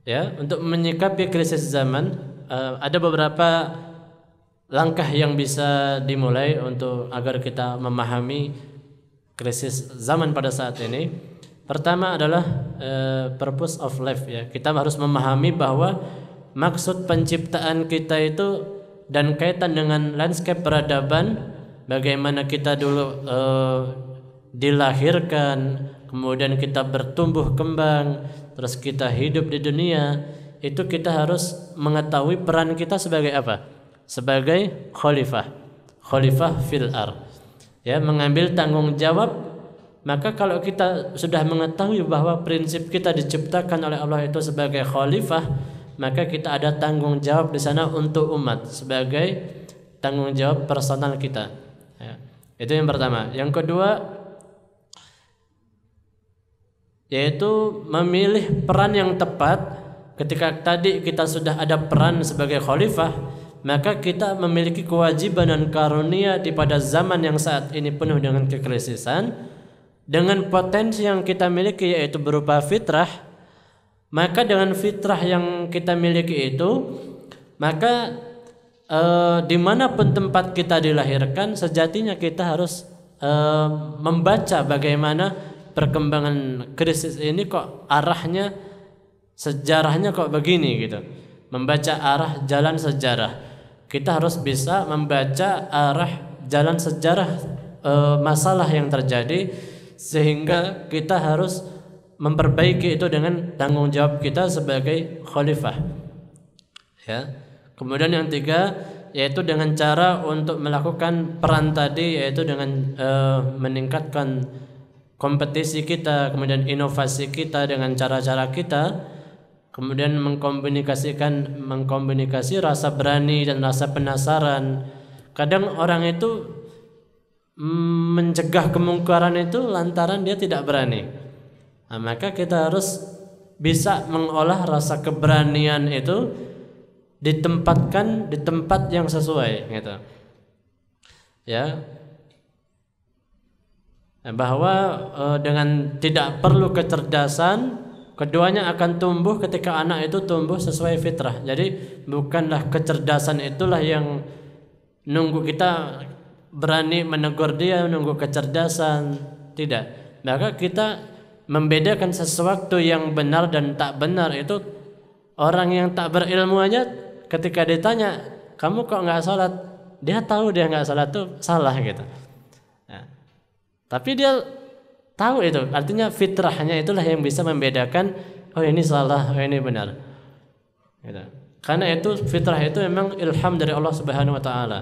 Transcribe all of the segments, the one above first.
Ya, untuk menyikapi krisis zaman ada beberapa langkah yang bisa dimulai untuk agar kita memahami krisis zaman pada saat ini. Pertama adalah purpose of life, ya. Kita harus memahami bahwa maksud penciptaan kita itu dan kaitan dengan landscape peradaban, bagaimana kita dulu dilahirkan, kemudian kita bertumbuh kembang, terus kita hidup di dunia, itu kita harus mengetahui peran kita sebagai apa? Sebagai khalifah fil ardh, ya, mengambil tanggung jawab. Maka kalau kita sudah mengetahui bahwa prinsip kita diciptakan oleh Allah itu sebagai khalifah, maka kita ada tanggung jawab di sana untuk umat sebagai tanggung jawab personal kita, ya. Itu yang pertama. Yang kedua yaitu memilih peran yang tepat. Ketika tadi kita sudah ada peran sebagai khalifah, maka kita memiliki kewajiban dan karunia di pada zaman yang saat ini penuh dengan kekrisisan, dengan potensi yang kita miliki yaitu berupa fitrah. Maka dengan fitrah yang kita miliki itu, maka dimanapun tempat kita dilahirkan, sejatinya kita harus membaca bagaimana perkembangan krisis ini, kok arahnya, sejarahnya kok begini gitu. Membaca arah jalan sejarah. Kita harus bisa membaca arah jalan sejarah masalah yang terjadi, sehingga kita harus memperbaiki itu dengan tanggung jawab kita sebagai khalifah, ya. Kemudian yang tiga yaitu dengan cara untuk melakukan peran tadi, yaitu dengan meningkatkan kompetisi kita, kemudian inovasi kita dengan cara-cara kita, kemudian mengkomunikasi rasa berani dan rasa penasaran. Kadang orang itu mencegah kemungkaran itu lantaran dia tidak berani. Nah, maka kita harus bisa mengolah rasa keberanian itu, ditempatkan di tempat yang sesuai, gitu, ya. Bahwa dengan tidak perlu kecerdasan, keduanya akan tumbuh ketika anak itu tumbuh sesuai fitrah. Jadi bukanlah kecerdasan itulah yang nunggu kita berani menegur dia, nunggu kecerdasan, tidak. Maka kita membedakan sesuatu yang benar dan tak benar itu, orang yang tak berilmu aja ketika ditanya, kamu kok nggak sholat, dia tahu dia nggak sholat itu salah, gitu. Nah, tapi dia tahu itu, artinya fitrahnya itulah yang bisa membedakan, oh ini salah, oh ini benar, gitu. Karena itu fitrah itu memang ilham dari Allah Subhanahu Wa Taala.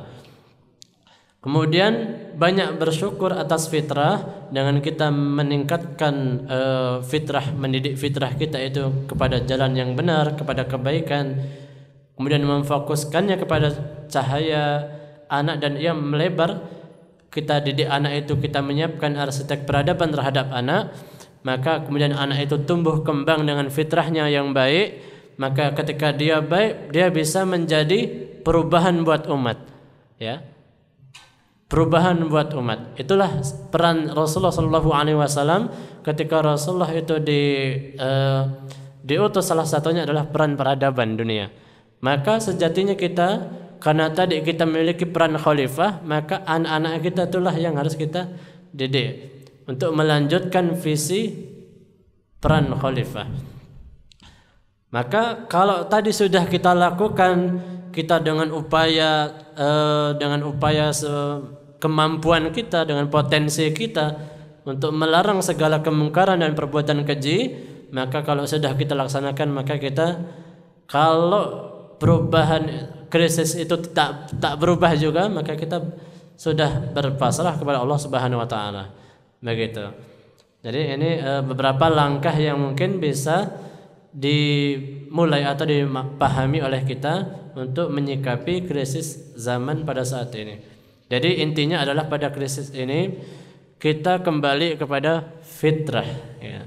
Kemudian banyak bersyukur atas fitrah dengan kita meningkatkan fitrah, mendidik fitrah kita itu kepada jalan yang benar, kepada kebaikan. Kemudian memfokuskannya kepada cahaya anak dan ia melebar. Kita didik anak itu, kita menyiapkan arsitek peradaban terhadap anak, maka kemudian anak itu tumbuh kembang dengan fitrahnya yang baik. Maka ketika dia baik, dia bisa menjadi perubahan buat umat, ya. Perubahan buat umat. Itulah peran Rasulullah SAW ketika Rasulullah itu diutus, salah satunya adalah peran peradaban dunia. Maka sejatinya kita, karena tadi kita memiliki peran khalifah, maka anak-anak kita itulah yang harus kita didik untuk melanjutkan visi peran khalifah. Maka kalau tadi sudah kita lakukan, kita dengan upaya kemampuan kita, dengan potensi kita untuk melarang segala kemungkaran dan perbuatan keji, maka kalau sudah kita laksanakan, maka kita, kalau perubahan krisis itu tak berubah juga, maka kita sudah berpasrah kepada Allah Subhanahu Wa Taala, begitu. Jadi ini beberapa langkah yang mungkin bisa dimulai atau dipahami oleh kita untuk menyikapi krisis zaman pada saat ini. Jadi intinya adalah pada krisis ini kita kembali kepada fitrah, ya.